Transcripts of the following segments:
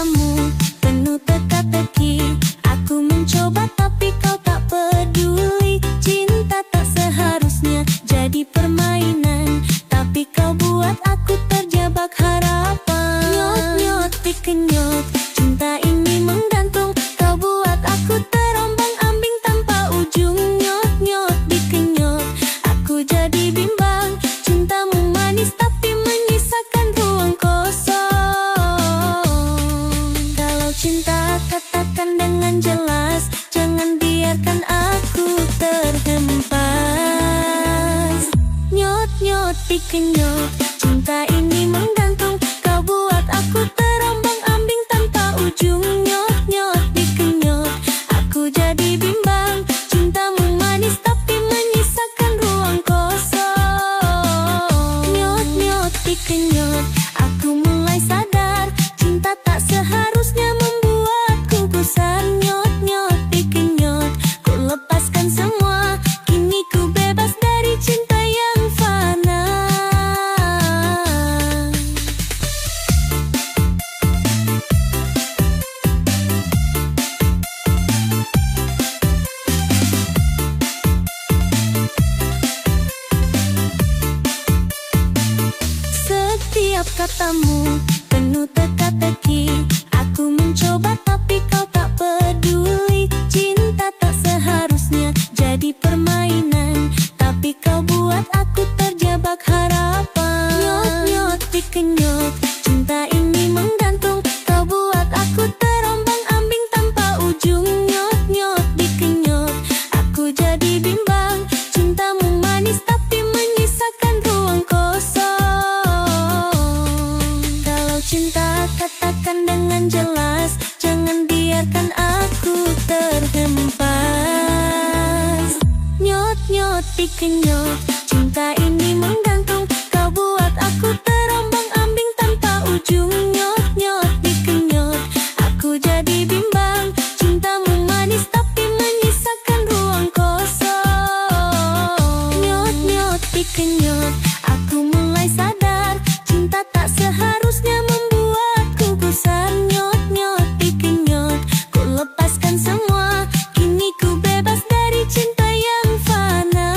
katamu penuh teka-teki. Aku mencoba tapi kau tak peduli. Cinta tak seharusnya jadi permainan, tapi kau buat aku terjebak harapan. Nyot-nyot dikenyot, cinta ini menggantung. Kau buat aku terombang-ambing tanpa ujung. Nyot-nyot dikenyot, aku jadi bimbang. Cintamu manis tapi menyisakan ruang kosong. Kalau cinta katakan dengan jelas, jangan biarkan aku terhempas. Nyot-nyot dikenyot, cinta ini menggantung. Kau buat aku terombang-ambing tanpa ujung. Nyot-nyot dikenyot, aku jadi bimbang. Cintamu manis tapi menyisakan ruang kosong. Nyot-nyot dikenyot, aku mulai sadar. Cinta tak seharusnya membuatku gusar. Nyot-nyot dikenyot, ku lepaskan semua. Kini ku bebas dari cinta yang fana. Setiap katamu penuh teka-teki. Aku mencoba tapi kau tak peduli. Cinta tak seharusnya jadi permainan, tapi kau buat aku terjebak harapan. Nyot-nyot dikenyot, cinta ini menggantung. Kau buat aku terombang-ambing tanpa ujung. Nyot-nyot dikenyot, aku jadi bimbang. Cintamu manis tapi menyisakan ruang kosong. Kalau cinta katakan dengan jelas, jangan biarkan aku terhempas. Nyot-nyot dikenyot, cinta ini menggantung. Kau buat aku terombang-ambing tanpa ujung. Nyot-nyot dikenyot, aku jadi bimbang. Cintamu manis tapi menyisakan ruang kosong. Nyot-nyot dikenyot, aku mulai sadar. Cinta tak seharusnya membuatku gusar. Nyot-nyot dikenyot, ku lepaskan semua. Kini ku bebas dari cinta yang fana.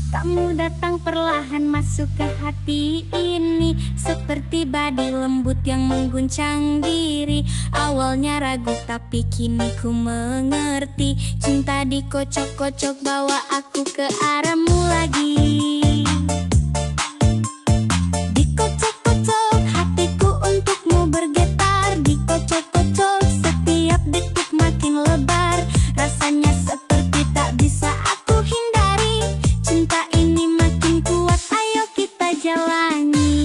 Kamu datang perlahan masuk ke hati ini, seperti badi lembut yang mengguncang diri. Awalnya ragu tapi kini ku mengerti. Cinta dikocok-kocok bawa aku ke arahmu lagi. Dikocok-kocok hatiku untukmu bergetar. Dikocok-kocok setiap detik makin lebar. Rasanya seperti tak bisa aku hindari. Cinta ini makin kuat, ayo kita jalani.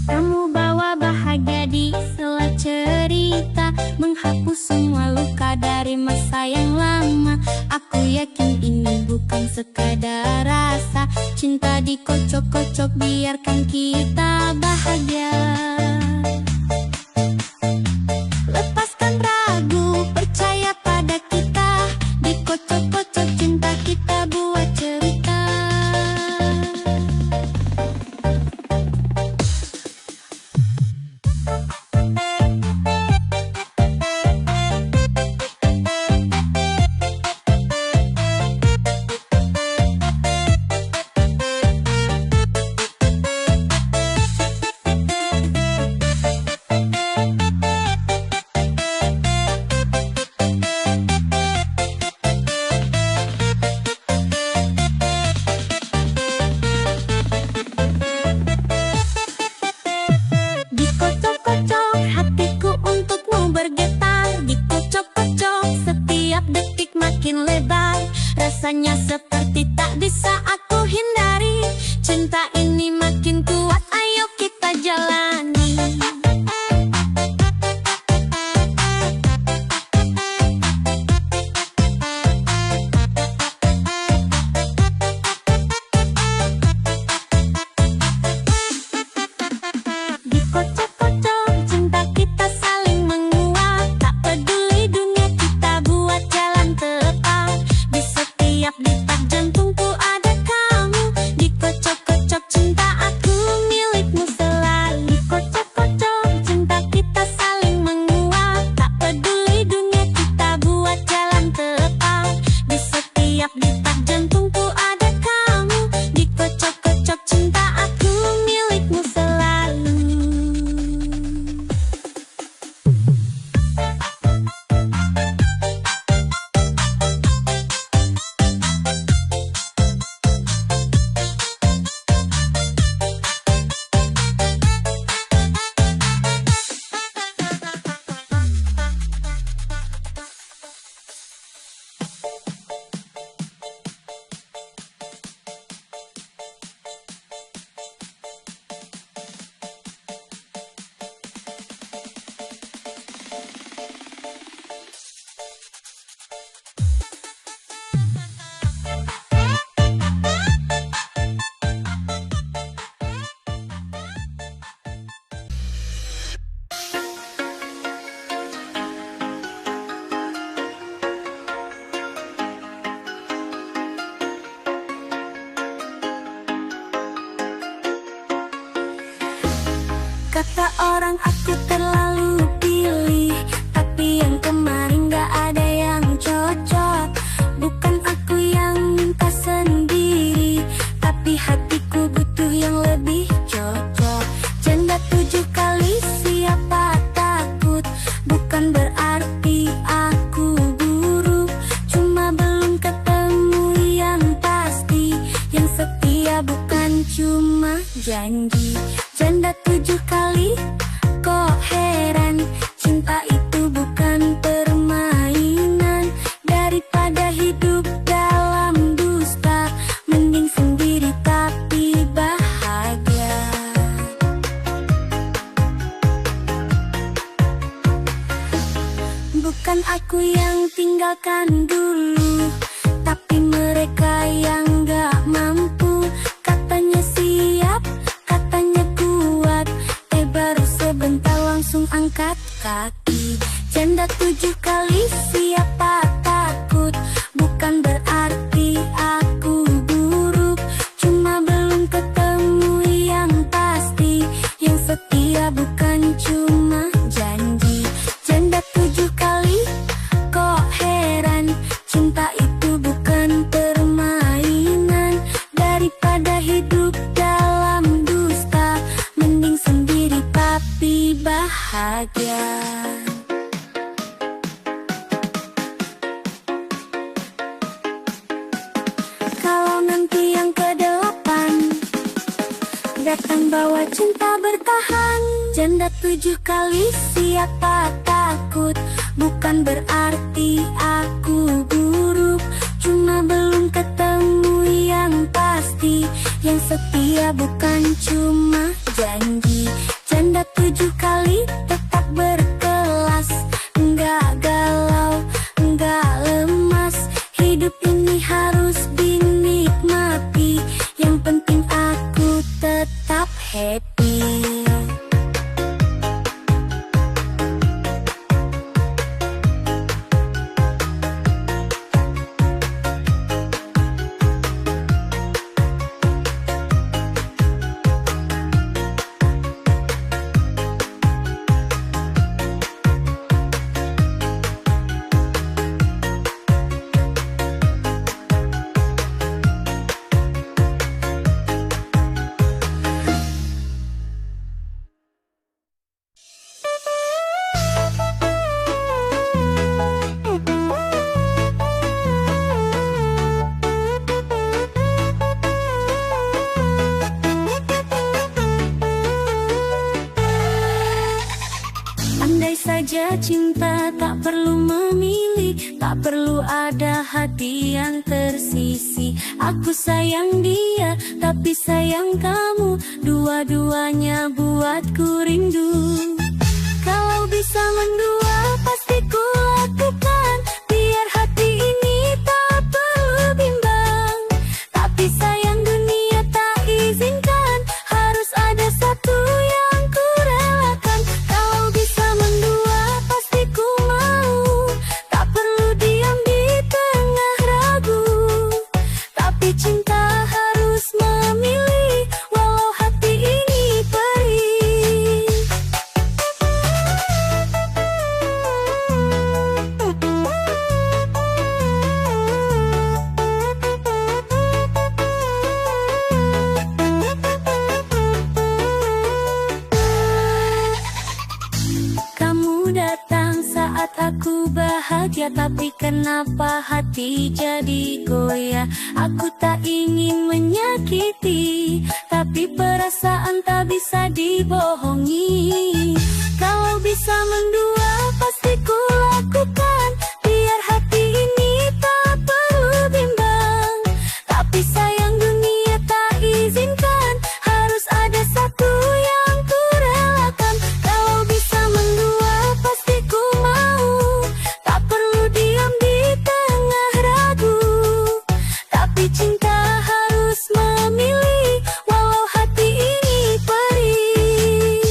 Kamu bawa bahagia di sela cerita, menghapus semua luka dari masa yang lama. Aku yakin ini bukan sekadar rasa. Cinta dikocok-kocok, biarkan kita bahagia. Lepaskan ragu, percaya pada kita. Dikocok-kocok cinta kita buat cerita. Dikocok-kocok hatiku untukmu bergetar. Dikocok-kocok setiap detik makin lebar. Rasanya seperti tak bisa aku hindari. Cinta ini makin kuat, ayo kita jalani. Dikocok-kocok cinta kita saling menguat. Tak peduli dunia kita buat jalan tepat. Di setiap detak jantungku ada kamu. Dikocok-kocok cinta aku milikmu selalu. Dikocok-kocok cinta kita saling menguat. Tak peduli dunia kita buat jalan tepat. Di setiap detak jantungku ada kamu. Dikocok-kocok cinta aku milikmu selalu. Kata orang aku terlalu pilih, tapi yang kemarin gak ada yang cocok. Bukan aku yang minta sendiri, tapi hatiku butuh yang lebih cocok. Janda 7 kali siapa takut, bukan berarti aku buruk. Cuma belum ketemu yang pasti, yang setia bukan cuma janji. Janda 7 kali, kok heran? Cinta itu bukan permainan. Daripada hidup dalam dusta, mending sendiri tapi bahagia. Bukan aku yang tinggalkan dulu, tapi mereka yang gak mampu. Katanya siap, katanya kuat, baru sebentar langsung angkat kaki. Janda Janda 7 kali siapa takut, bukan berarti aku buruk, cuma belum ketemu yang pasti, yang setia bukan cuma janji. Janda 7 kali, kok heran, cinta itu bukan permainan. Daripada hidup dalam dusta, mending sendiri tapi bahagia. Kalau nanti yang ke-8 datang bawa cinta bertahan. Janda 7 kali siapa takut, bukan berarti aku buruk, cuma belum ketemu yang pasti, yang setia bukan cuma janji. Janda 7 kali tetap berkelas, enggak galau, enggak lemas. Hidup ini harus dinikmati, yang penting aku tetap happy. Andai saja cinta tak perlu memilih, tak perlu ada hati yang tersisi. Aku sayang dia, tapi sayang kamu, dua-duanya buatku rindu. Kalau bisa mendua pasti ku lakukan, biar hati ini tak perlu bimbang. Tapi sayang dunia tak izinkan, harus ada satu yang ku relakan. Kalau bisa mendua pasti ku mau, tak perlu diam di tengah ragu. Tapi cinta harus memilih, walau hati ini perih. Kamu datang saat aku bahagia, tapi kenapa hati jadi goyah? Aku tak ingin menyakiti, tapi perasaan tak bisa dibohongi. Kalau bisa mendua pasti ku lakukan, biar hati ini tak perlu bimbang. Tapi sayang dunia tak izinkan, harus ada satu yang ku relakan. Kalau bisa mendua pasti ku mau, tak perlu diam di tengah ragu. Tapi cinta harus memilih, walau hati ini perih.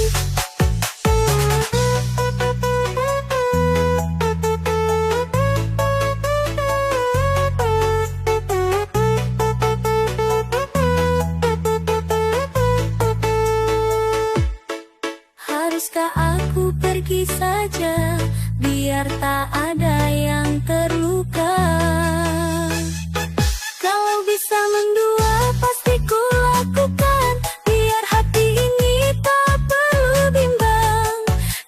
Haruskah aku pergi saja, biar tak ada yang terluka? Kalau bisa mendua pasti ku lakukan, biar hati ini tak perlu bimbang.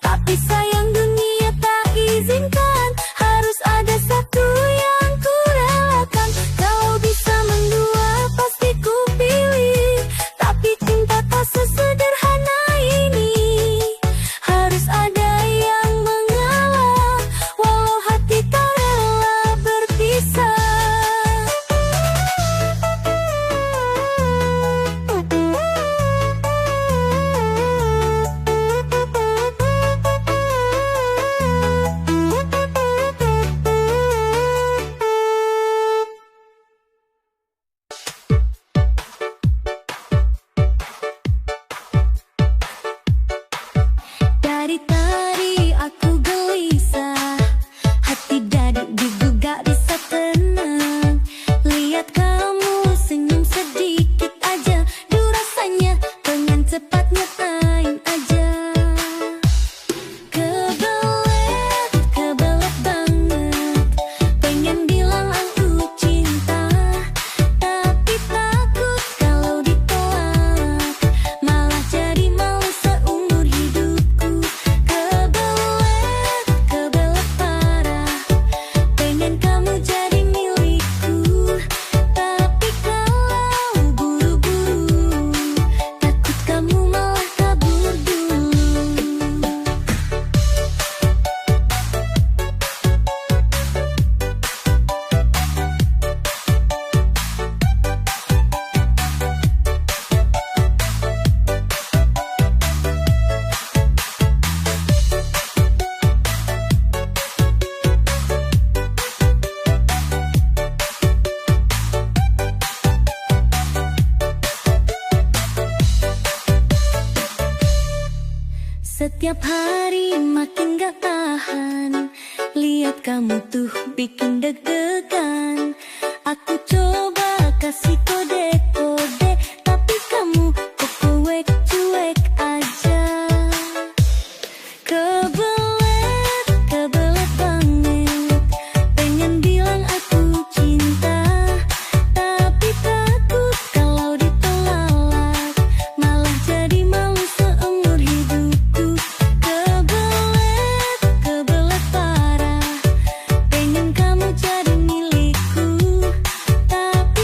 Tapi sayang dunia tak izinkan, harus ada satu yang ku relakan. Kalau bisa mendua pasti ku pilih, tapi cinta tak sesederhana ini. Harus ada yang mengalah, walau hati tak tahan. Lihat kamu tuh bikin deg-degan. Aku coba kasih kode-kode, tapi kamu kok cuek-cuek aja. Kebelet, kebelet banget. Pengen bilang aku cinta, tapi takut kalau ditolak malah jadi malu seumur hidupku. Kebelet, kebelet parah. Pengen kamu jadi milikku, tapi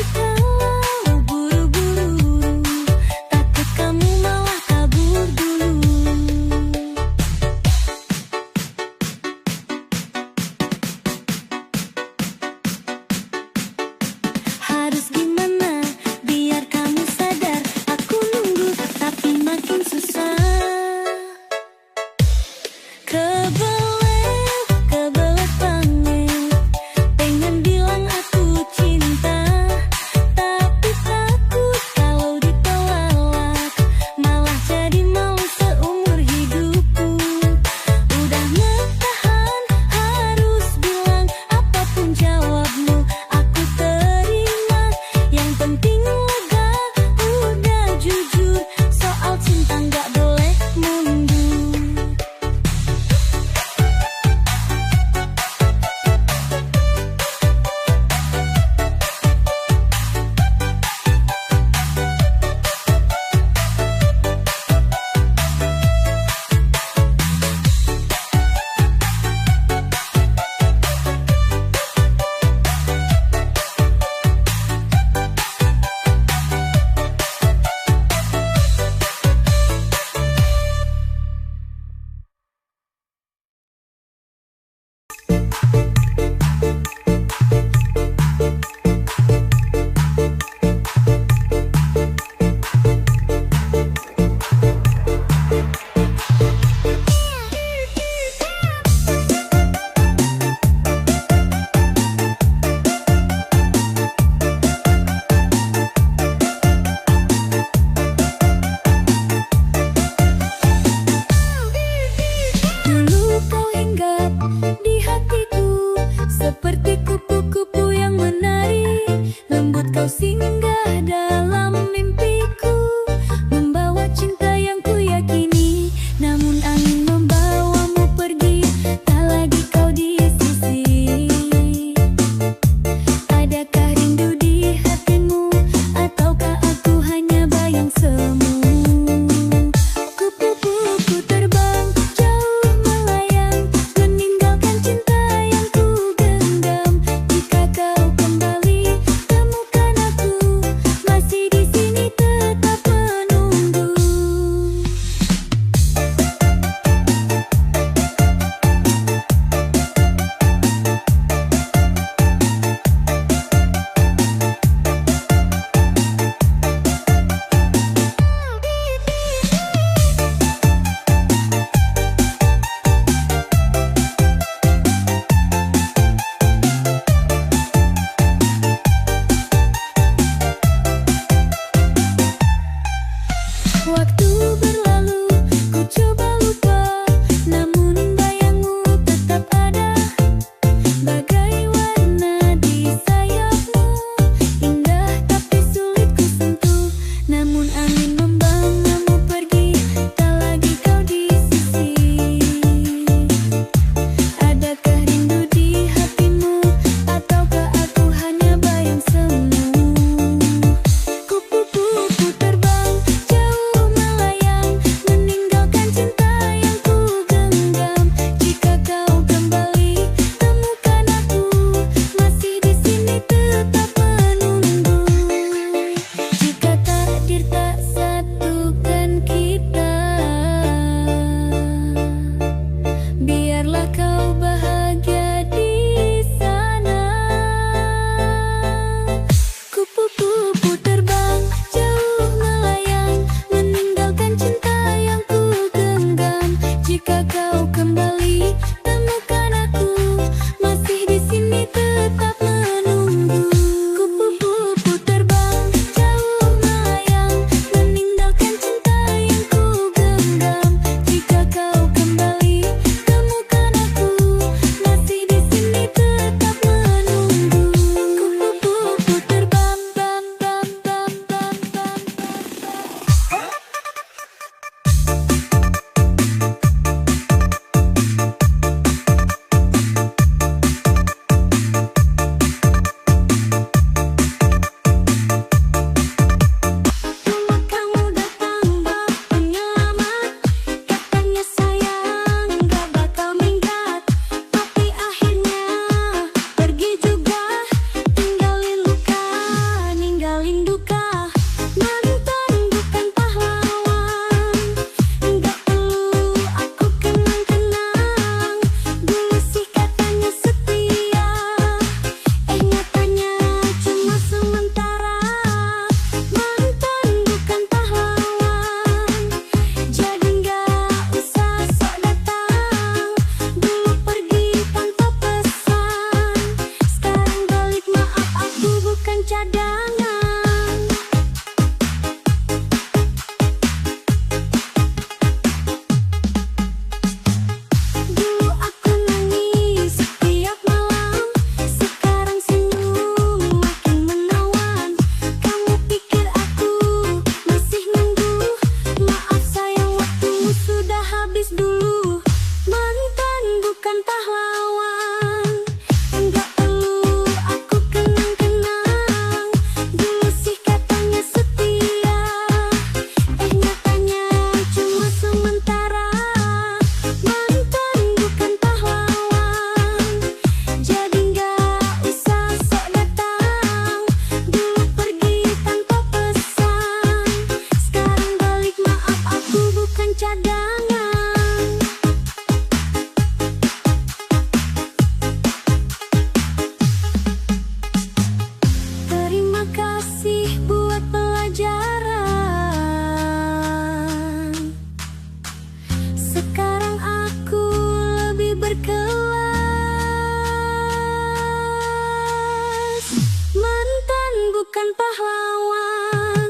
bukan pahlawan.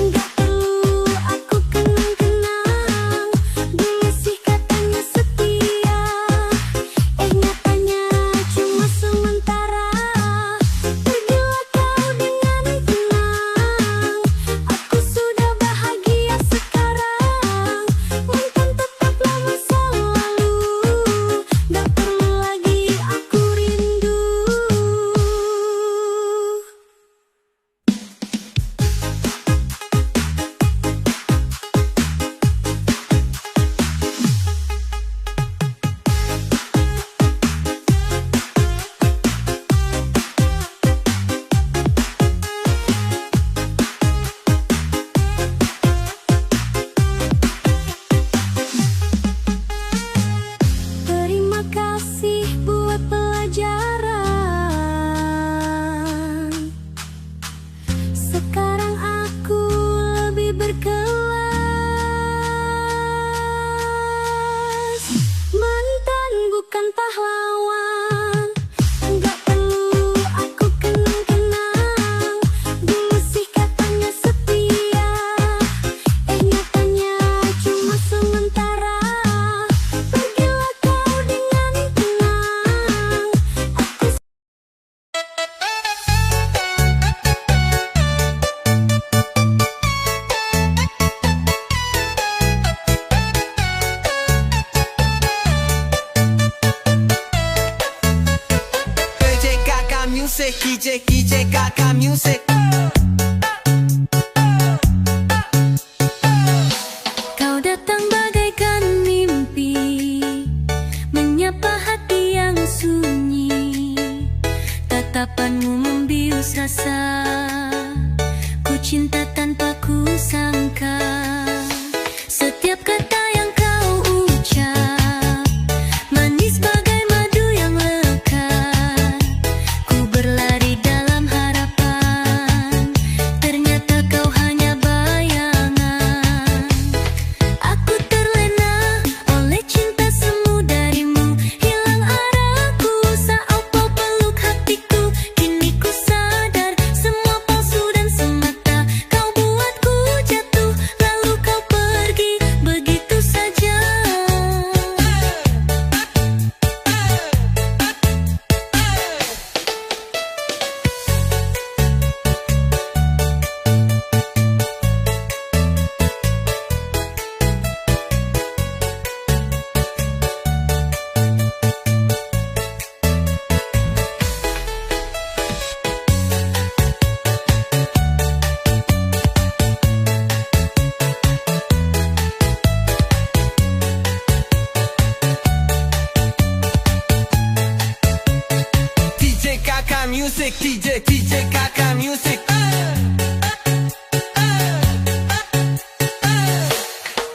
Gak perlu aku kenang-kenang, dulu sih katanya setia. Nyatanya cuma sementara. Pergilah kau dengan tenang, aku sudah bahagia sekarang. Mantan tetaplah masa lalu, gak perlu lagi aku rindu. Terima kasih buat pelajaran. Sekarang aku lebih berkelas. Mantan bukan pahlawan, gak perlu aku kenang-kenang, dulu sih katanya setia. Nyatanya cuma sementara. Pergilah kau dengan tenang, aku DJ Kakak Music. Kau datang bagaikan mimpi, menyapa hati yang sunyi. Tatapanmu membius rasa, ku cinta tanpa ku sangka. Setiap kata yang kau ucap, manis bagai madu yang lekat. Ku berlari dalam harapan, ternyata kau hanya bayangan. Aku terlena oleh cinta semu darimu, hilang arahku saat kau peluk hatiku. Kini ku sadar semua palsu dan semata. Kau buatku jatuh, lalu kau pergi begitu saja. DJ Kakak Music, DJ Kakak Music.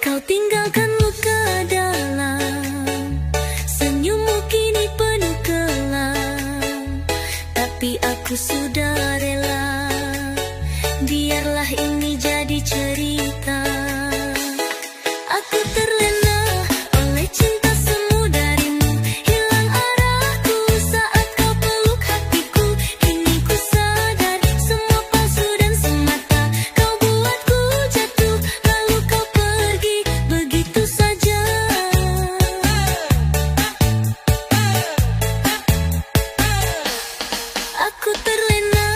Kau tinggalkan luka dalam, senyummu kini penuh kelam. Tapi aku sudah rela, biarlah ini jadi cerita. Aku terlena oleh cinta semu darimu, hilang arahku saat kau peluk hatiku. Kini ku sadar semua palsu dan semata. Kau buatku jatuh, lalu kau pergi begitu saja. Aku terlena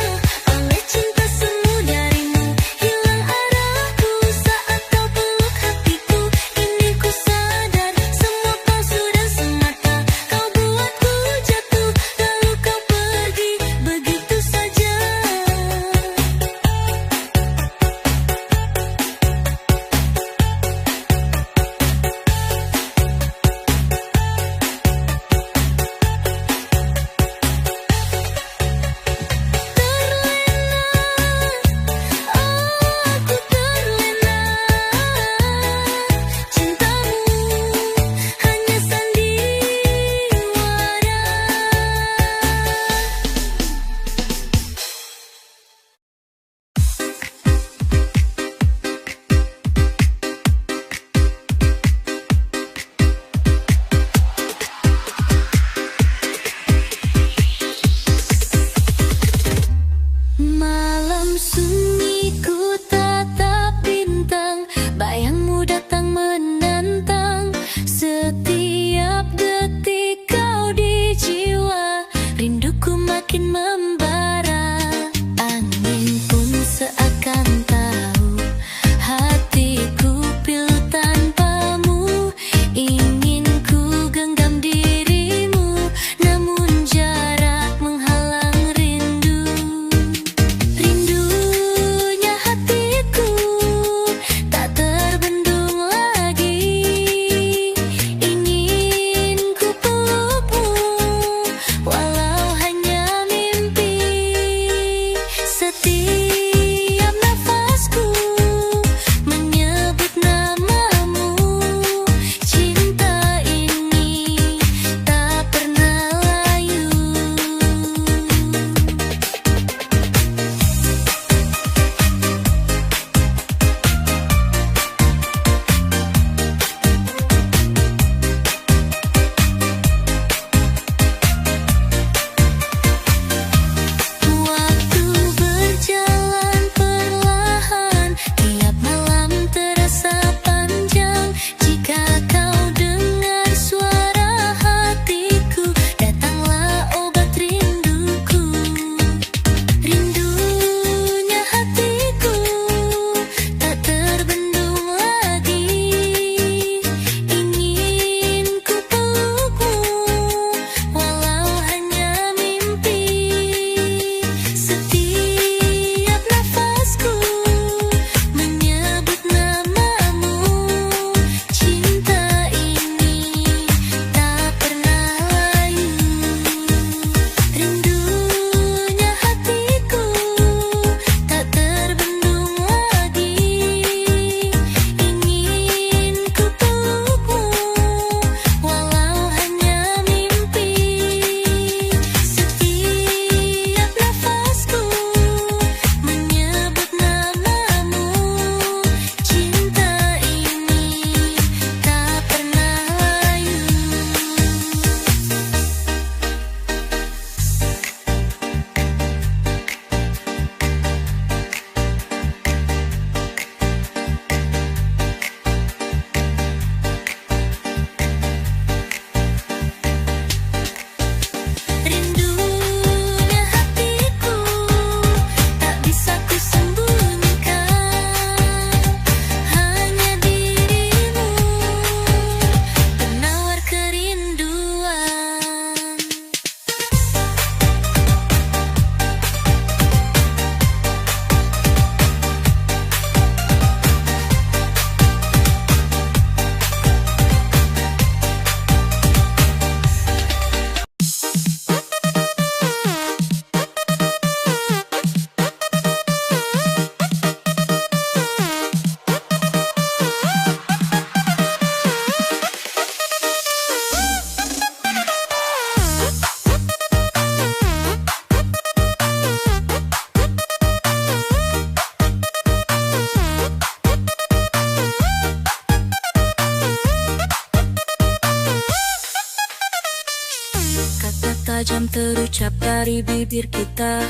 tajam terucap dari bibir kita,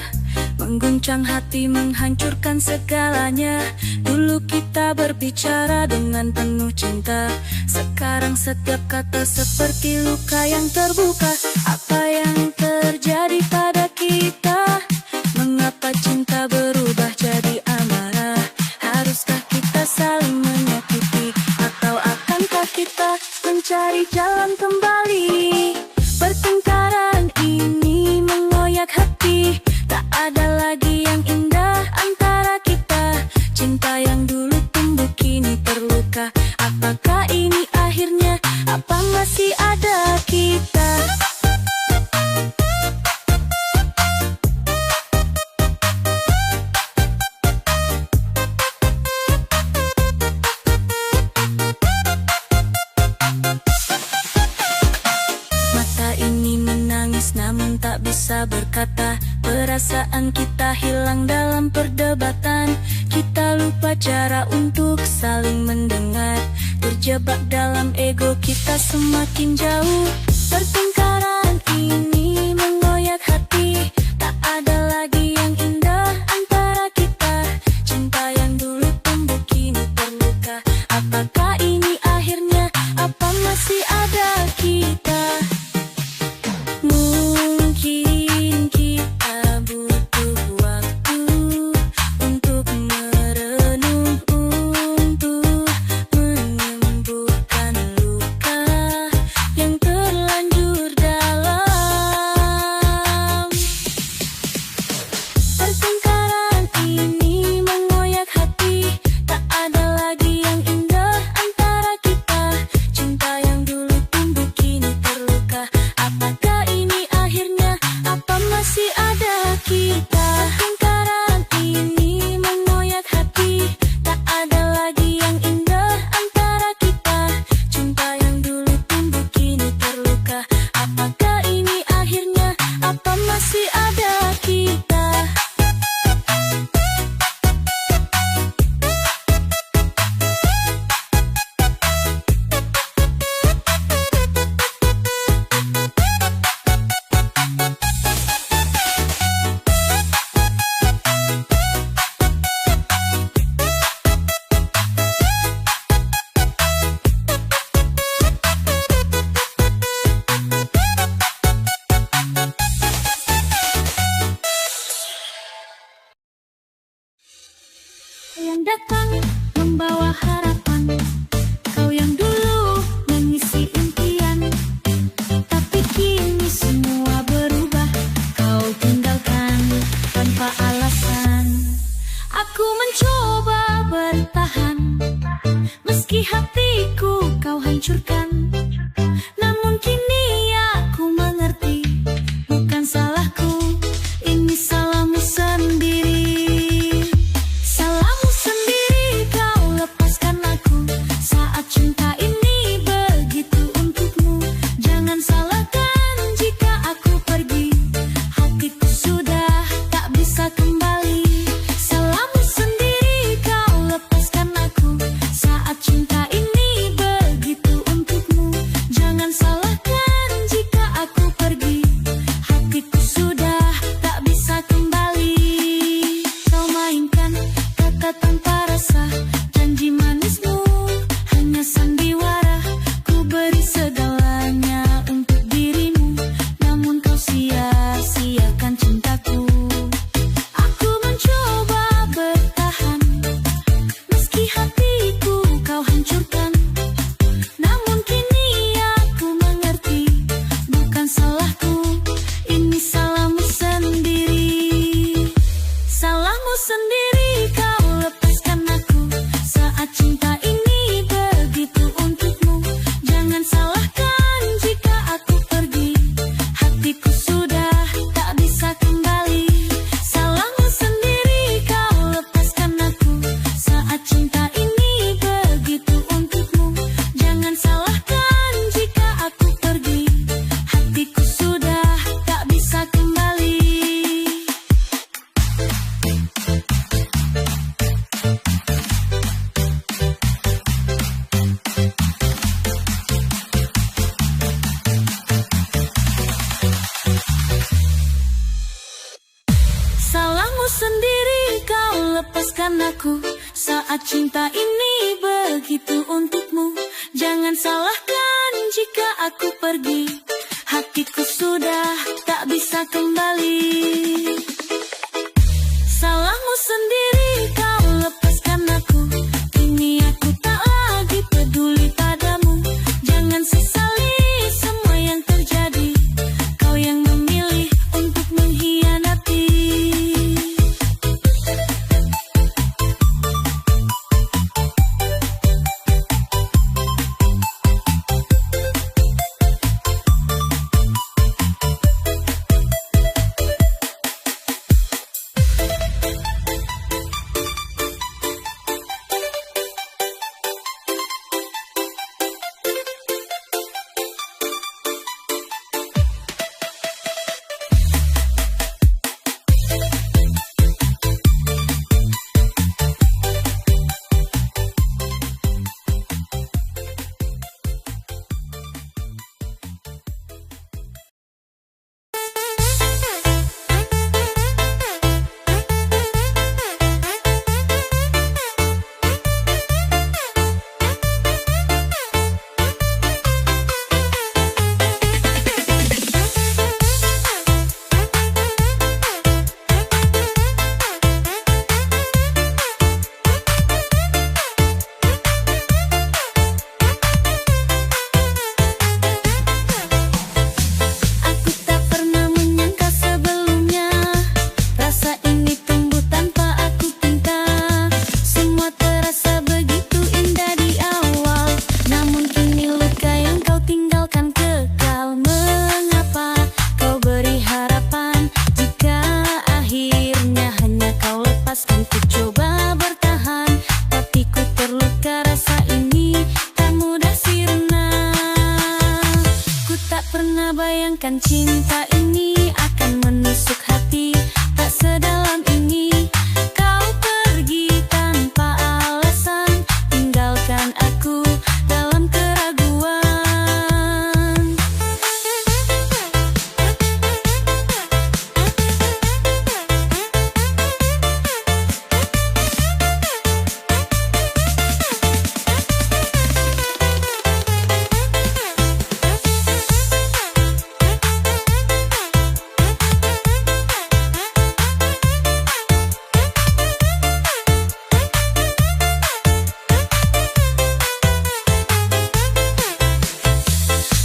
mengguncang hati, menghancurkan segalanya. Dulu kita berbicara dengan penuh cinta, sekarang setiap kata seperti luka yang terbuka. Apa yang terjadi pada kita? Mengapa cinta berubah jadi amarah? Haruskah kita saling menyakiti, atau akankah kita mencari jalan kembali? Pertengkaran ini mengoyak hati, tak ada lagi yang indah antara kita. Cinta yang dulu tumbuh kini terluka. Apakah ini akhirnya? Apa masih ada kita? Namun tak bisa berkata, perasaan kita hilang dalam perdebatan. Kita lupa cara untuk saling mendengar, terjebak dalam ego kita semakin jauh. Pertengkaran ini mengoyak hati, tak ada lagi yang indah antara kita. Cinta yang dulu tumbuh kini terluka. Apakah ini akhirnya? Apa masih ada kita? Mungkin kita butuh waktu untuk merenung, untuk menyembuhkan luka yang terlanjur dalam. Pertengkaran ini mengoyak hati, tak ada lagi yang indah antara kita. Cinta yang dulu tumbuh kini terluka. Apakah ini akhirnya? Apa masih ada kita? Pertengkaran ini mengoyak hati, tak ada lagi yang indah antara kita. Cinta yang dulu tumbuh kini terluka. Apakah ini akhirnya? Apa masih ada kita? Yang datang membawa harapan, kau yang dulu mengisi impian. Tapi kini semua berubah, kau tinggalkan tanpa alasan. Aku mencoba bertahan, meski hatiku kau hancurkan. Namun kini aku mengerti, bukan salahku, ini salahmu sendiri. Salahmu sendiri, kau lepaskan sendiri kau lepaskan aku. Saat cinta ini begitu untukmu. Jangan salahkan jika aku pergi. Hatiku sudah tak bisa kembali. Salahmu sendiri kau lepaskan aku. Kini aku tak lagi peduli padamu. Jangan sesali semua yang terjadi. Kau yang memilih untuk mengkhianati. Bayangkan cinta ini akan menusuk hati. Tak sedalam ini. Kau pergi tanpa alasan. Tinggalkan aku dalam keraguan.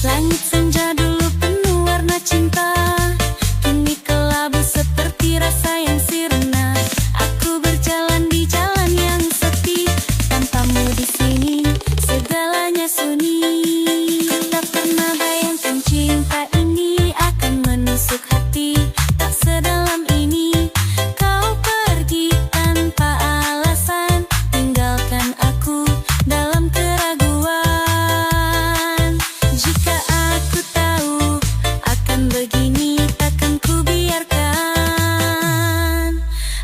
Langit senja dulu penuh warna cinta. Kini kelabu seperti rasa yang sirna. Aku berjalan di jalan yang sepi. Tanpamu di sini segalanya sunyi. Tak pernah bayangkan cinta ini akan menusuk hati. Tak sedalam ini. Kau pergi tanpa alasan. Tinggalkan aku dalam keraguan. Jika aku tahu akan begini, takkan ku biarkan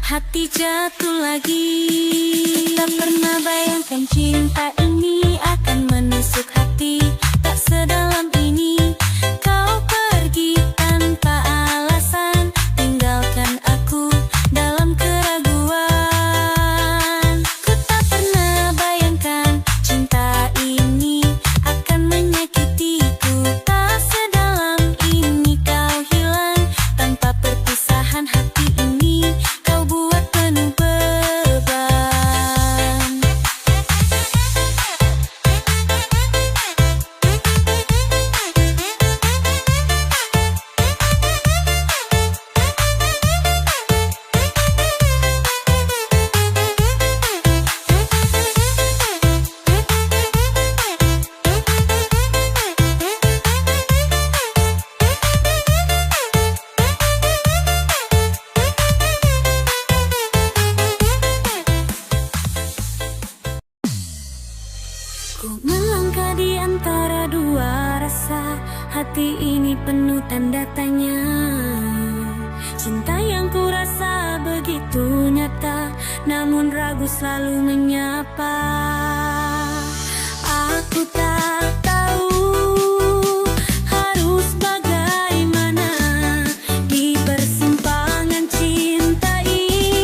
hati jatuh lagi. Tak pernah bayangkan cinta ini akan menusuk hati. Tak sedalam ini. Kau pergi tanpa alasan. Tinggalkan aku dalam keraguan. Ku tak pernah bayangkan cinta ini akan menyakitiku. Tak sedalam ini kau hilang. Tanpa perpisahan hati ini kau buat penuh beban. Ku melangkah di antara dua rasa. Hati ini penuh tanda tanya. Cinta yang ku rasa begitu nyata. Namun ragu selalu menyapa. Aku tak tahu harus bagaimana di persimpangan cinta ini.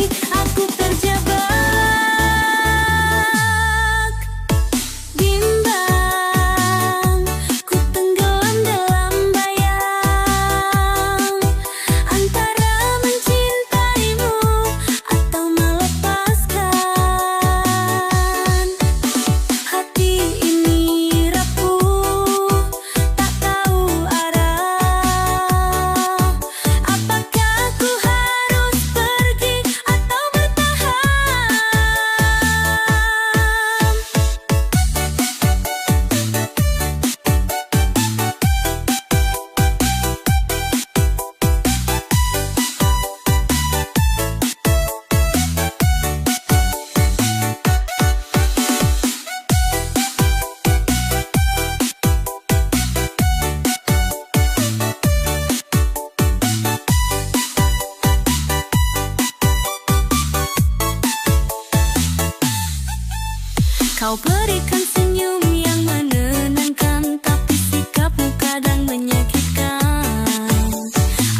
Kau berikan senyum yang menenangkan, tapi sikapmu kadang menyakitkan.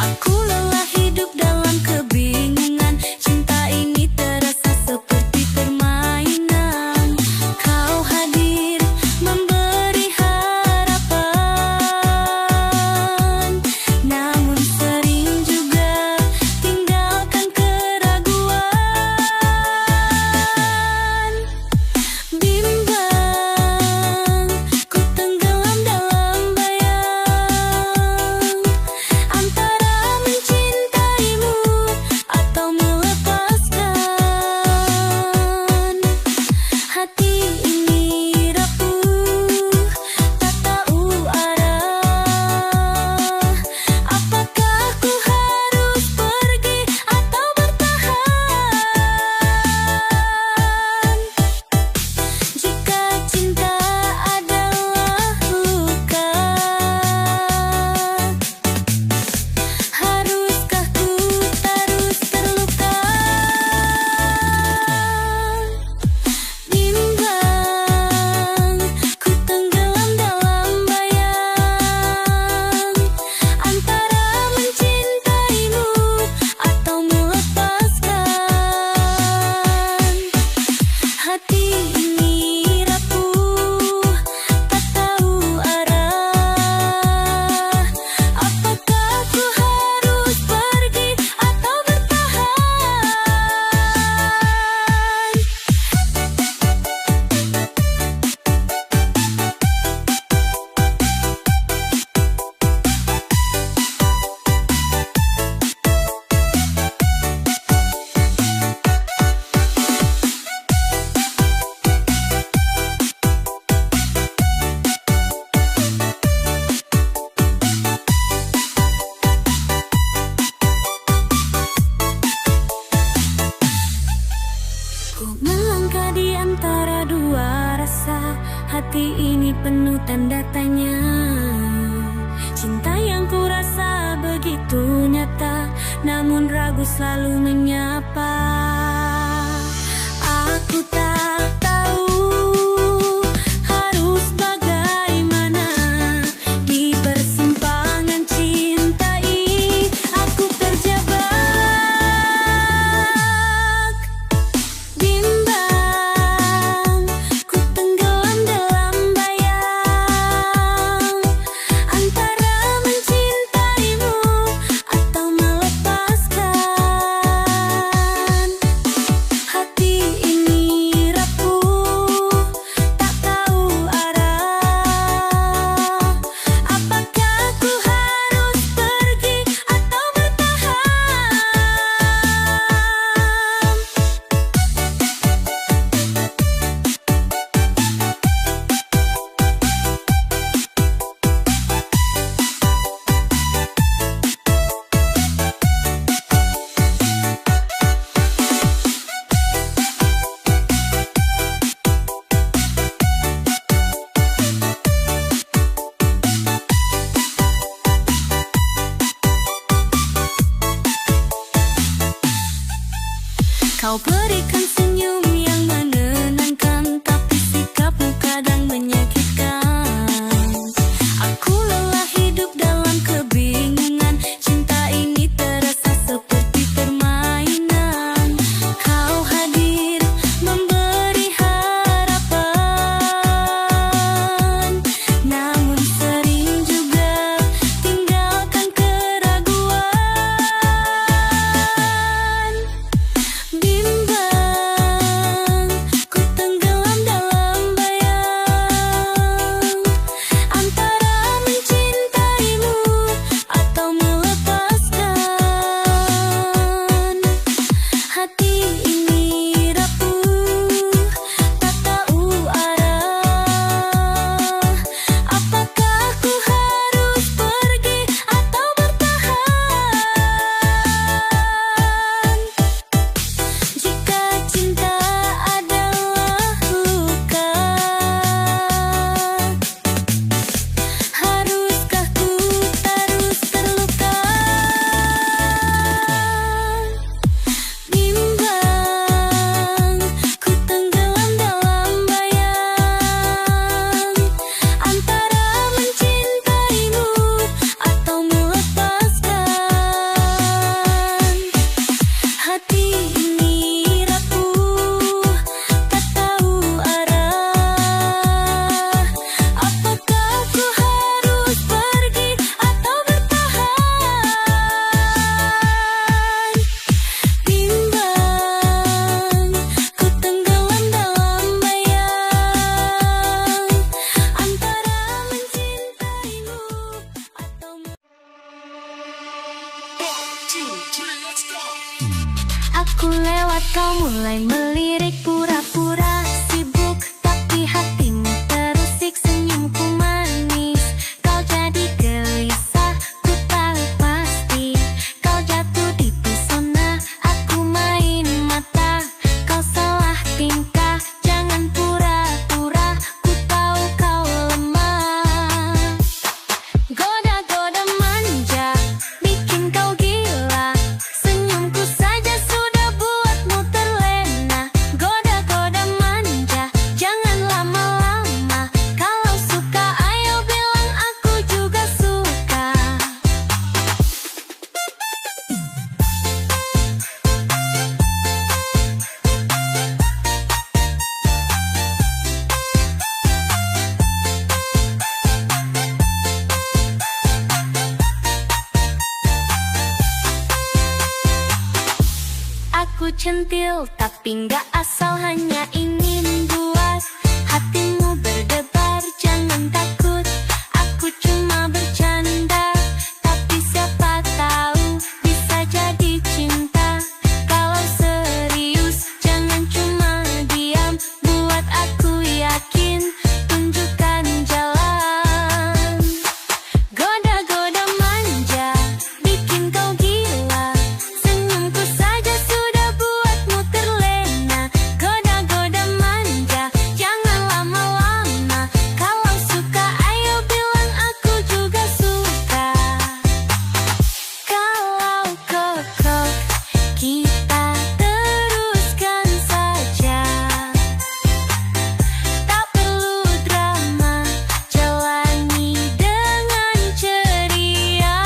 Aku lelah hidup dalam kebingungan, cinta ini terasa seperti permainan. Kau hadir memberi harapan, namun sering juga tinggalkan keraguan. Bimbang, ku tenggelam dalam bayang, antara mencintaimu atau melepaskan. Hati ini rapuh, tak tahu arah. Apakah ku harus pergi atau bertahan? Jika cinta adalah luka, haruskah ku terus terluka? Bimbang, ku tenggelam dalam bayang, antara mencintaimu atau melepaskan. Hati ini rapuh, tak tahu arah. Apakah ku harus pergi atau bertahan? Ku melangkah di antara dua rasa, hati ini penuh tanda tanya. Cinta yang ku rasa begitu nyata, namun ragu selalu menyapa. Aku tak tahu harus bagaimana di persimpangan cinta ini. Aku terjebak. Bimbang, ku tenggelam dalam bayang, antara mencintaimu atau melepaskan. Hati ini rapuh, tak tahu arah. Apakah ku harus pergi atau bertahan? Kau berikan senyum yang menenangkan, tapi sikapmu kadang menyakitkan. Aku lelah hidup dalam kebingungan, cinta ini terasa seperti permainan. Kau hadir memberi harapan, namun sering juga tinggalkan keraguan. Bimbang, Aku lewat kau mulai melirik, pura-pura sibuk tapi hatimu terusik, senyumku manis kau jadi gelisah, ku tahu pasti kau jatuh di pesona. Aku main mata, kau salah tingkah, jangan pura-pura, ku tahu kau lemah. Goda-goda manja, bikin kau gila, senyumku saja sudah buatmu terlena. Goda-goda manja, jangan lama-lama, kalau suka ayo bilang aku juga suka. Aku centil tapi nggak asal, hanya ingin buat hatimu berdebar. Jangan takut, aku cuma bercanda, tapi siapa tahu bisa jadi cinta. Kalau serius jangan cuma diam, buat aku yakin, tunjukkan jalan. Goda-goda manja, bikin kau gila, senyumku saja sudah buatmu terlena. Goda-goda manja, jangan lama-lama, kalau suka ayo bilang aku juga suka. Kalau kokok, kita teruskan saja, tak perlu drama, jalani dengan ceria.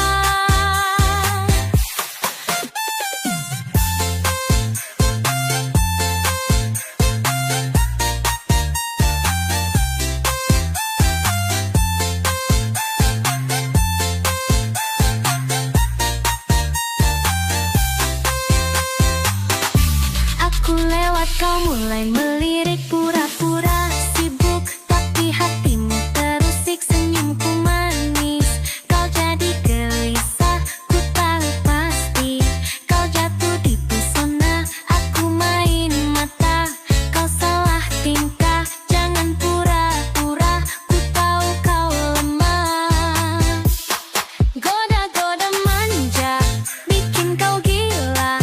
Aku lewat kau mulai melirik, pura-pura sibuk tapi hatimu terusik, senyumku manis kau jadi gelisah, ku tahu pasti kau jatuh di pesona. Aku main mata, kau salah tingkah, jangan pura-pura, ku tahu kau lemah. Goda-goda manja, bikin kau gila,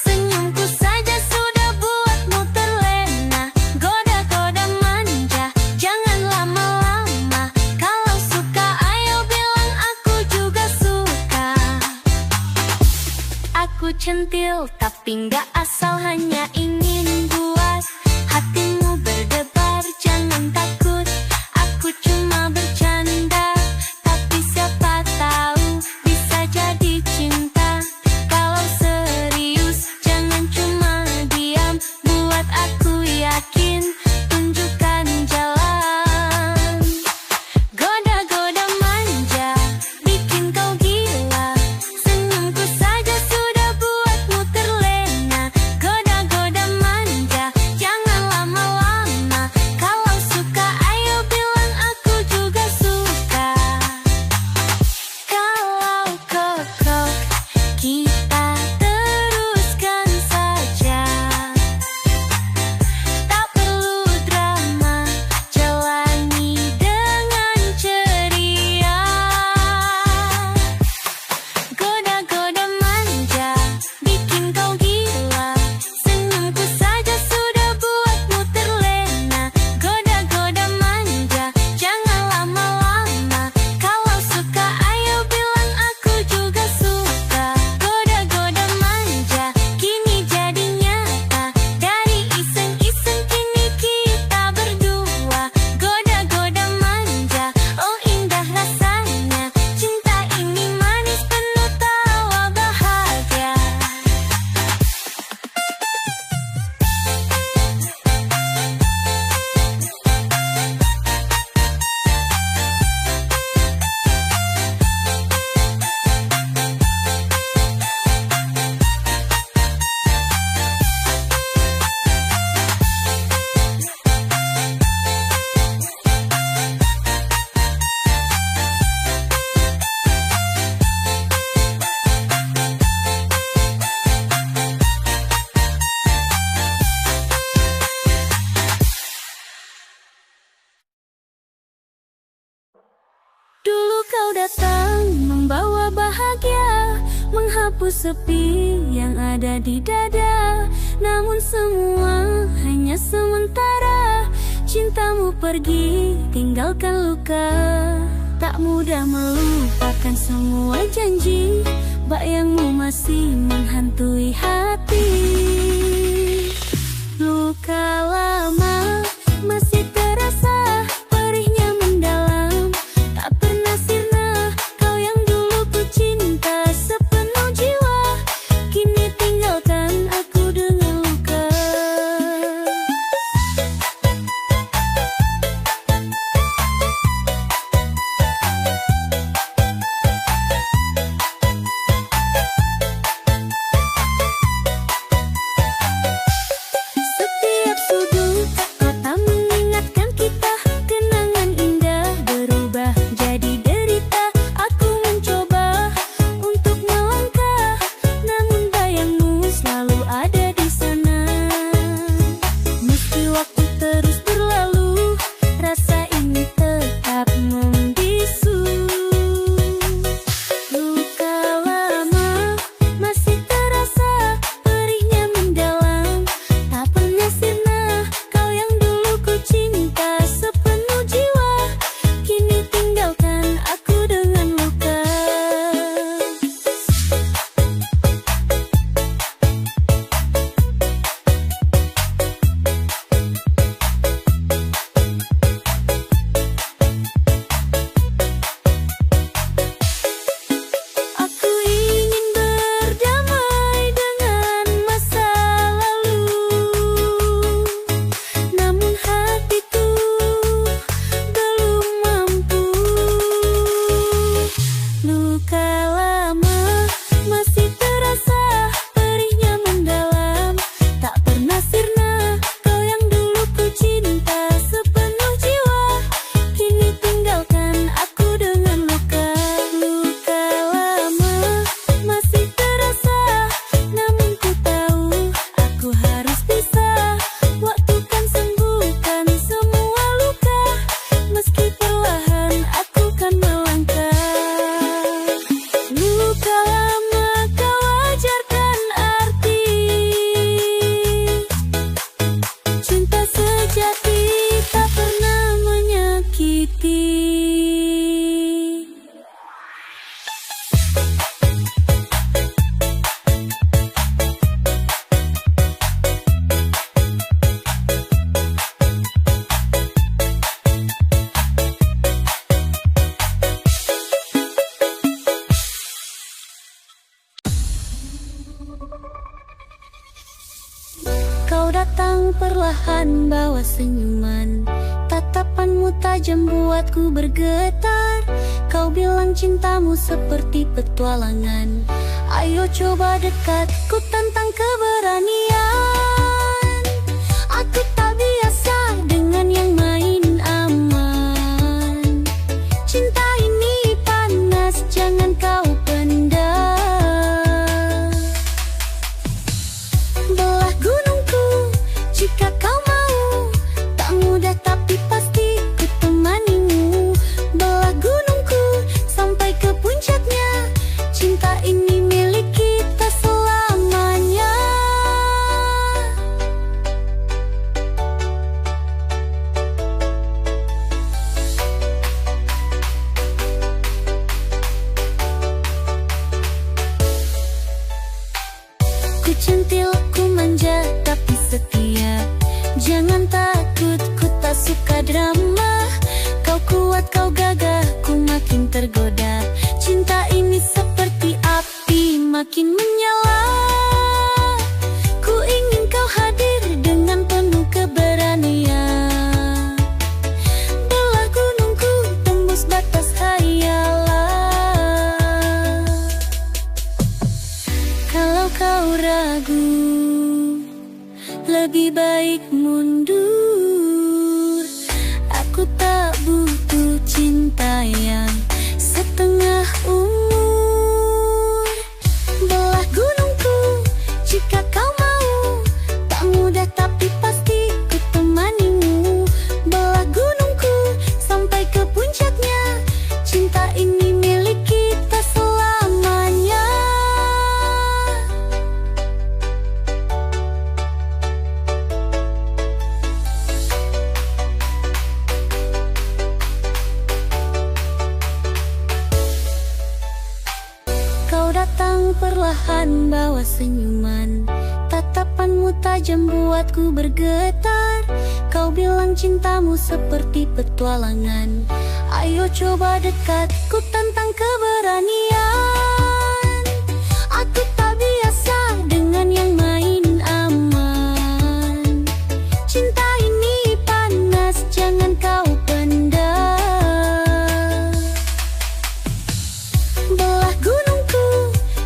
senyumku saja sudah buatmu terlena. Goda-goda manja, jangan lama-lama, kalau suka ayo bilang aku juga suka. Aku centil tapi nggak asal, hanya ingin buat hatimu berdebar. Jangan takut, aku cuma bercanda, tapi siapa tahu bisa jadi cinta. Kalau serius jangan cuma diam, buat aku yakin, tunjukkan jalan. Goda-goda manja, bikin kau gila, senyumku saja sudah buatmu terlena. Goda-goda manja, jangan lama-lama, menghapus sepi yang ada di dada. Namun semua hanya sementara. Cintamu pergi, tinggalkan luka. Tak mudah melupakan semua janji. Bayangmu masih menghantui hati. Luka lama masih terasa, perihnya mendalam. Tak pernah sirna, kau yang dulu ku cinta sepenuh jiwa. Kini tinggalkan aku dengan luka. Setiap sudut kota mengingatkan kita. Kenangan indah berubah jadi derita. Aku mencoba untuk melangkah, namun bayangmu selalu ada di sana. Meski waktu terus berlalu, rasa ini tetap membisu. Luka lama masih terasa, perihnya mendalam. Tak pernah sirna, kau yang dulu ku cinta sepenuh jiwa. Kini tinggalkan aku dengan luka. Aku ingin berdamai dengan masa lalu, namun hatiku belum mampu. Luka lama masih terasa, perihnya mendalam. Tak pernah sirna, kau yang dulu ku cinta sepenuh jiwa. Kini tinggalkan aku dengan luka. Luka lama masih terasa, namun ku tahu aku harus bisa. Waktu kan sembuhkan semua luka. Meski perlahan aku kan melangkah. Luka lama kau ajarkan arti. Cinta sejati tak pernah menyakiti. Kau datang perlahan bawa senyuman. Tatapanmu tajam buatku bergetar. Kau bilang cintamu seperti petualangan. Ayo coba dekat, ku tantang keberanian. Aku tak biasa dengan yang main aman. Cinta ini panas, jangan kau pendam. Belah gunungku jika kau mau. Tak mudah tapi pasti ku temanimu. Belah gunungku sampai ke puncaknya. Cinta ini milik kita selamanya. Ku centil, ku manja tapi setia. Jangan takut, ku tak suka drama. Kau kuat, kau gagah, ku makin tergoda. Cinta ini seperti api makin menyala. Ku ingin kau hadir dengan penuh keberanian. Belah gunungku tembus batas hayalan. Kalau kau ragu, lebih baik mundur. Aku tak butuh cinta yang setengah umur. Belah gunungku jika kau mau. Tak mudah tapi pasti ku temanimu. Belah gunungku sampai ke puncaknya. Cinta ini milik kita selamanya. depan bawa senyuman. Tatapanmu tajam buatku bergetar. Kau bilang cintamu seperti petualangan. Ayo coba dekat, ku tantang keberanian. Aku tak biasa dengan yang main aman. Cinta ini panas, jangan kau pendam. Belah gunungku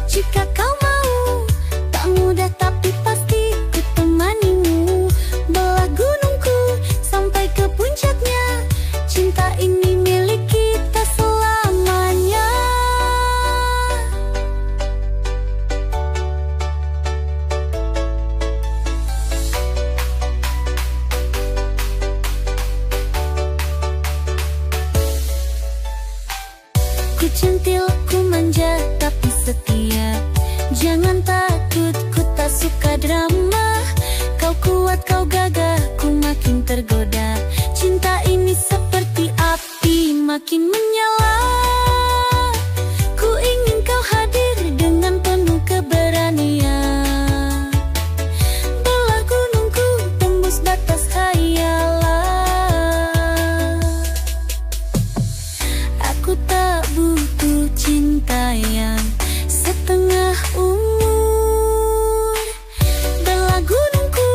jika kau mau. Tak mudah tapi pasti ku temanimu. Belah gunungku sampai ke puncaknya. Cinta ini milik kita selamanya. Ku centil, ku manja tapi setia. Jangan takut, ku tak suka drama. Kau kuat, kau gagah, ku makin tergoda. Cinta ini seperti api makin menyala. Ku ingin kau hadir dengan penuh keberanian. Belah gunungku tembus batas khayalan. Aku tak butuh cinta yang setengah umur. Belah gunungku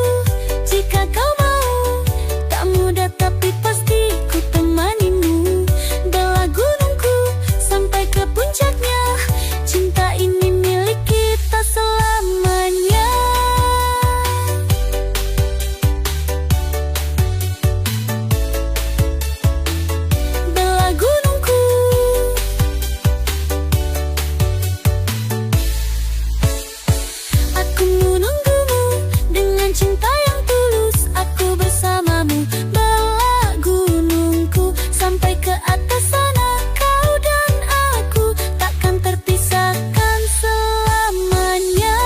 jika kau mau. Tak mudah tapi pasti ku temanimu. Belah gunungku sampai ke puncaknya. Cinta ini milik kita selamanya. Belah gunungku. Aku menunggumu dengan cinta yang tulus. Aku bersamamu. Belah gunungku sampai ke atas sana. Kau dan aku takkan terpisahkan selamanya.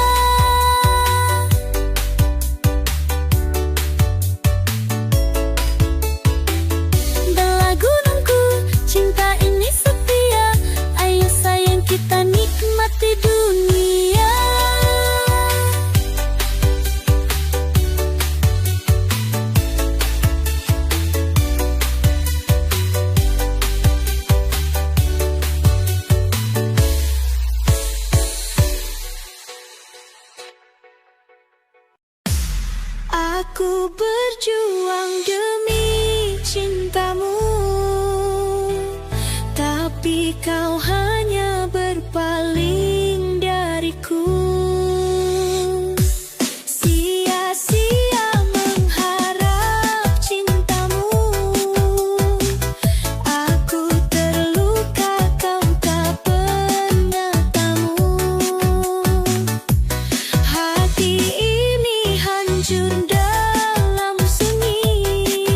Belah gunungku, cinta ini setia. Ayo sayang kita nikmati dunia. Aku berjuang demi cintamu, tapi kau hanya berpaling dariku. Sia-sia mengharap cintamu. Aku terluka, kau tak pernah tahu. Hati ini hancur dalam sunyi.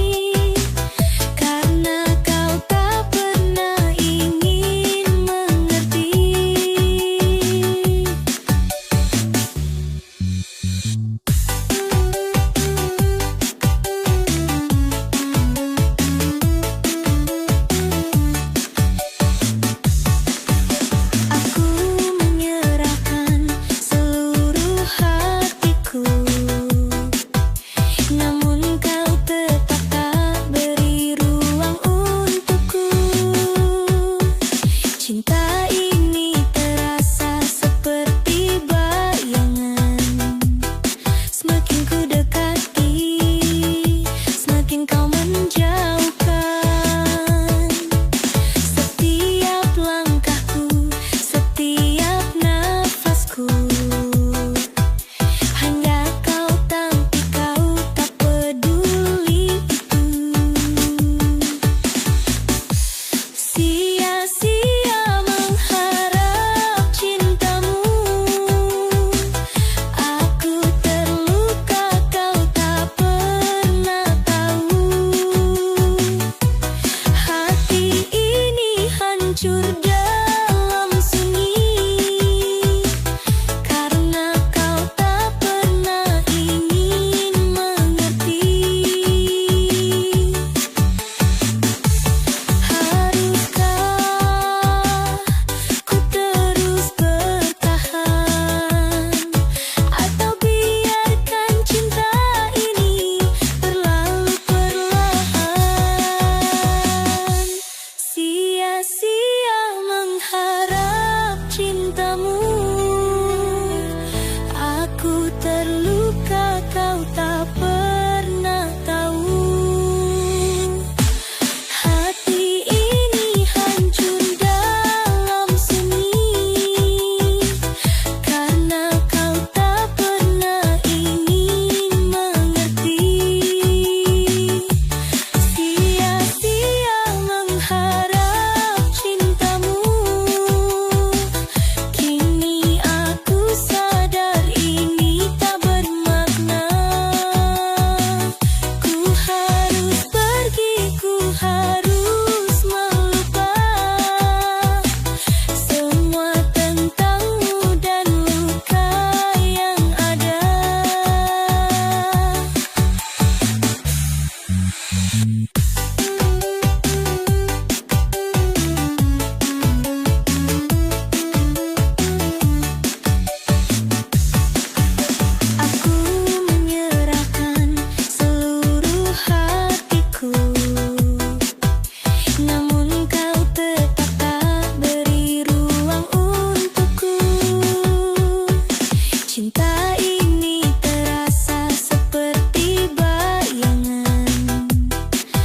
Cinta ini terasa seperti bayangan.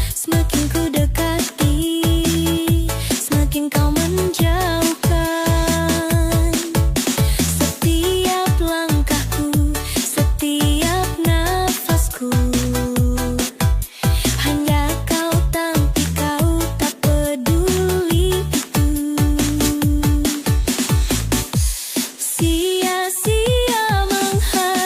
Semakin ku dekati, semakin kau menjauhkan. Setiap langkahku, setiap nafasku, hanya kau tapi kau tak peduli itu. Sia-sia mengharap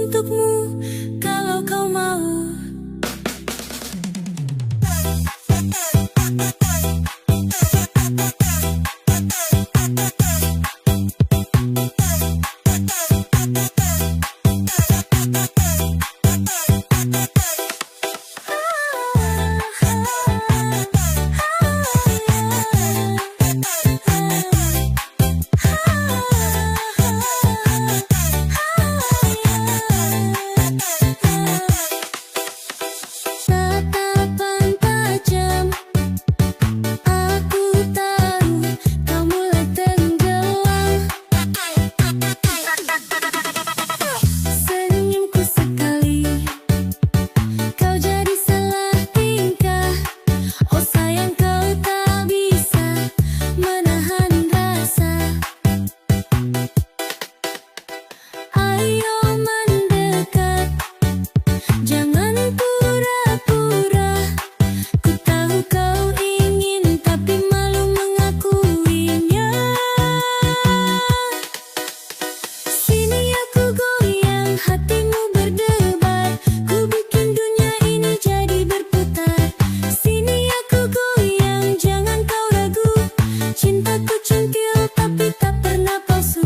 untukmu kalau kau mau. Tatapan tajam, aku tahu kau mulai tenggelam. Senyumku sekali, kau jadi salah tingkah. Oh sayang, kau tak bisa menahan rasa. Ayo mendekat, jangan pura-pura. Ku tahu kau ingin tapi malu mengakuinya. Sini aku goyang, hatimu berdebar. Ku bikin dunia ini jadi berputar. Sini aku goyang, jangan kau ragu. Cintaku centil tapi tak pernah palsu.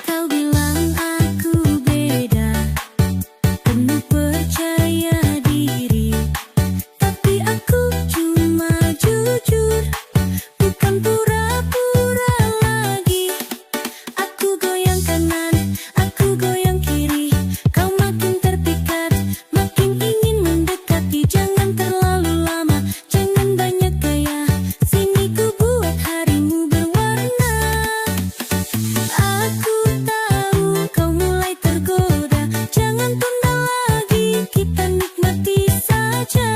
Kau bilang aku beda, penuh percaya diri. Tapi aku cuma jujur, bukan pura-pura lagi. Aku goyang kanan, aku goyang kiri. Kau makin terpikat, makin ingin mendekati. Jangan terlalu lama, jangan banyak gaya. Sini ku buat harimu berwarna. Aku tahu kau mulai tergoda. Jangan tunda lagi, kita nikmati saja.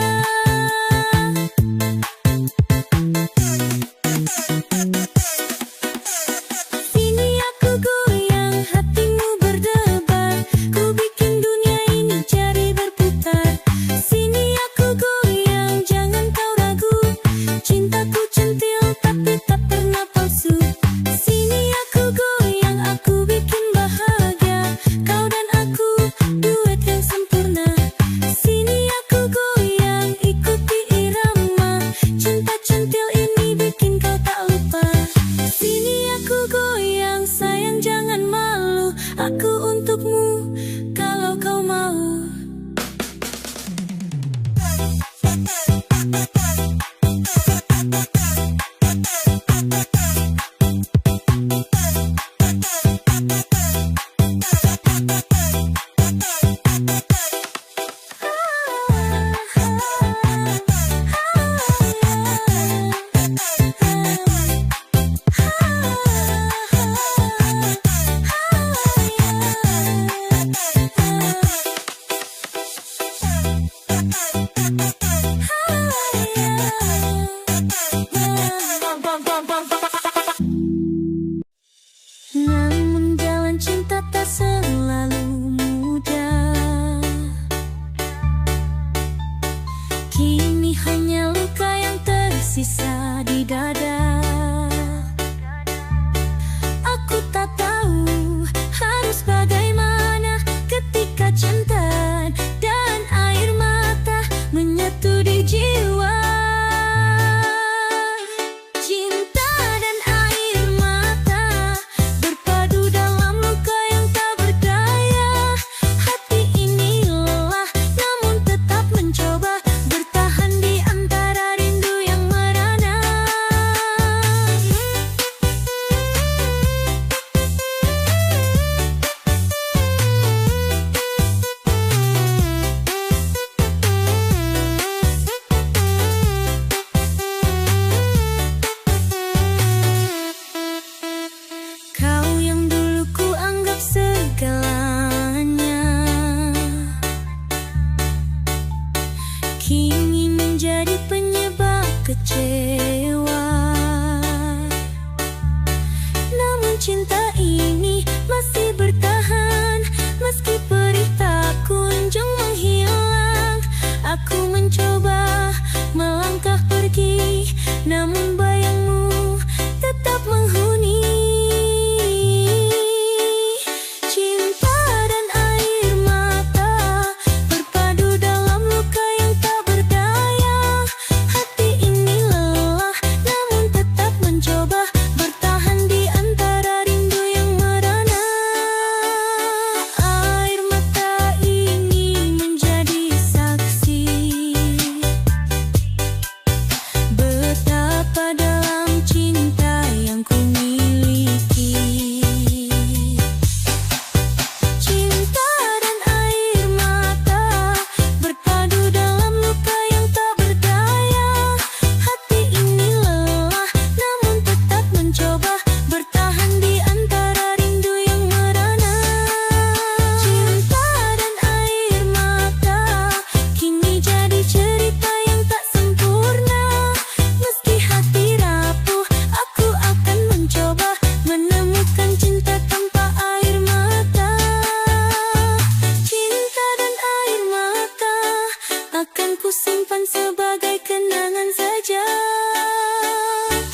Sini aku goyang, hatimu berdebar. Ku bikin dunia ini jadi berputar. Sini aku goyang, jangan kau ragu. Cintaku centil tapi tak pernah palsu. Sini aku goyang, aku bikin bahagia. Kau dan aku duet yang sempurna. Sini aku goyang, ikuti irama. Cinta centil ini bikin kau tak lupa. Sini aku goyang, sayang jangan malu. Aku untukmu kalau kau mau. Namun jalan cinta tak selalu mudah. Kini hanya luka yang tersisa di dada. Aku tak tahu harus bagaimana ketika cinta dan air mata menyatu di jiwa. Cinta dan air mata berpadu dalam luka yang tak berdaya. Hati ini lelah namun tetap mencoba bertahan di antara rindu yang merana. cinta ini masih bertahan, meski perih tak kunjung menghilang. Aku mencoba melangkah pergi, namun bayangmu tetap menghuni. Cinta dan air mata berpadu dalam luka yang tak berdaya. Hati ini lelah, namun tetap mencoba bertahan di antara rindu yang merana. Air mata ini menjadi saksi betapa dalam cinta yang ku miliki. Cinta dan air mata berpadu dalam luka yang tak berdaya. Hati ini lelah, namun tetap mencoba bertahan di antara rindu yang merana. Cinta dan air mata kini jadi cerita yang tak sempurna. Meski hati rapuh, aku akan mencoba menemukan cinta tanpa air mata. Cinta dan air mata akan ku simpan sebagai kenangan saja.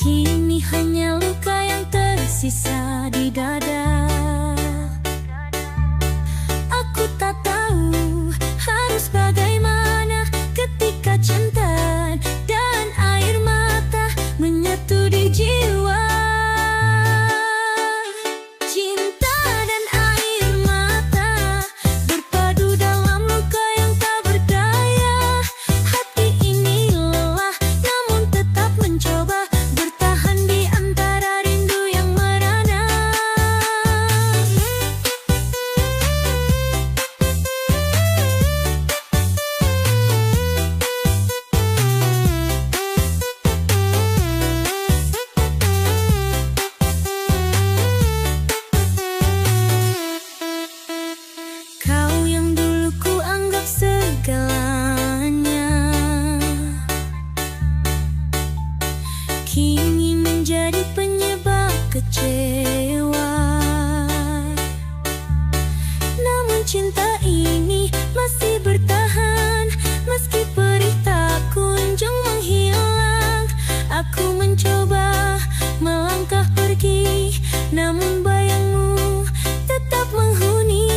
Kini hanya luka yang tersisa di dada. Aku tak tahu harus bagaimana ketika cinta dan air mata menyatu di jiwa. Cinta dan air mata berpadu dalam luka yang tak berdaya. Hati ini lelah, namun tetap mencoba bertahan di antara rindu yang merana. Kau yang dulu ku anggap segalanya, kini menjadi penyebab kecewa. Namun cinta ini masih bertahan, meski perih tak kunjung menghilang. Aku mencoba melangkah pergi, namun bayangmu tetap menghuni.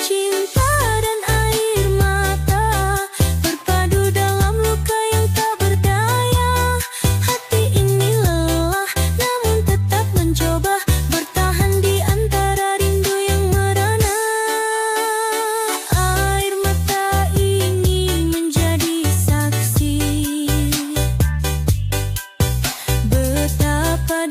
Cinta dan air mata berpadu dalam luka yang tak berdaya. Hati ini lelah, namun tetap mencoba bertahan di antara rindu yang merana. Air mata ini menjadi saksi betapa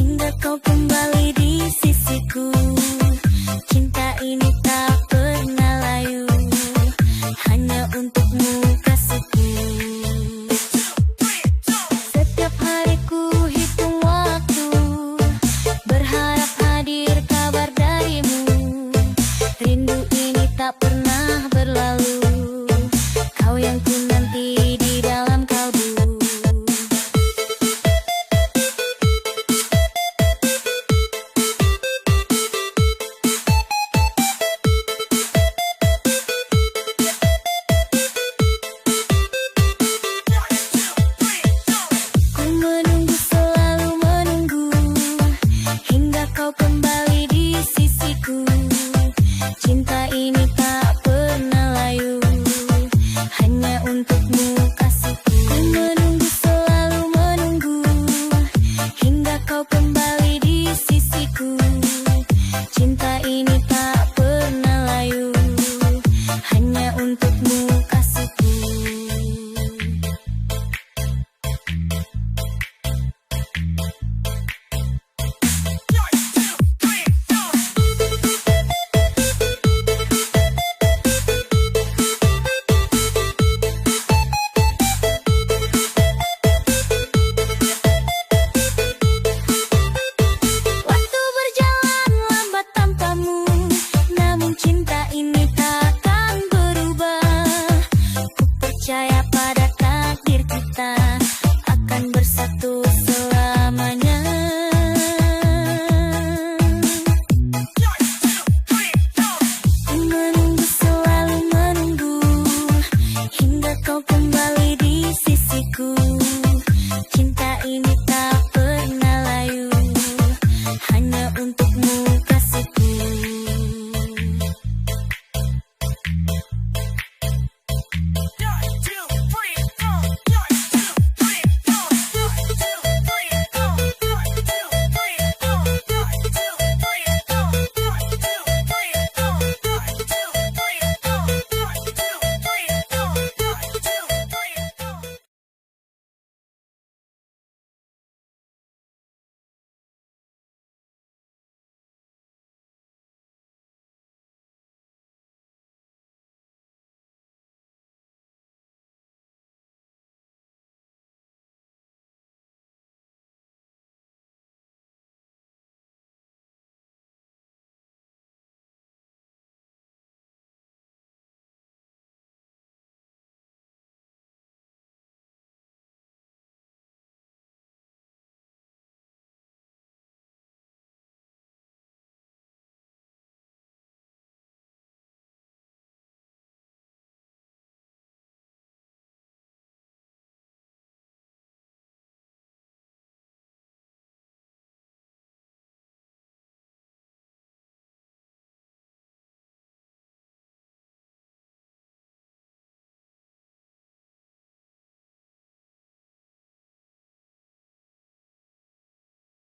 hingga kau kembali di sisiku. Cinta ini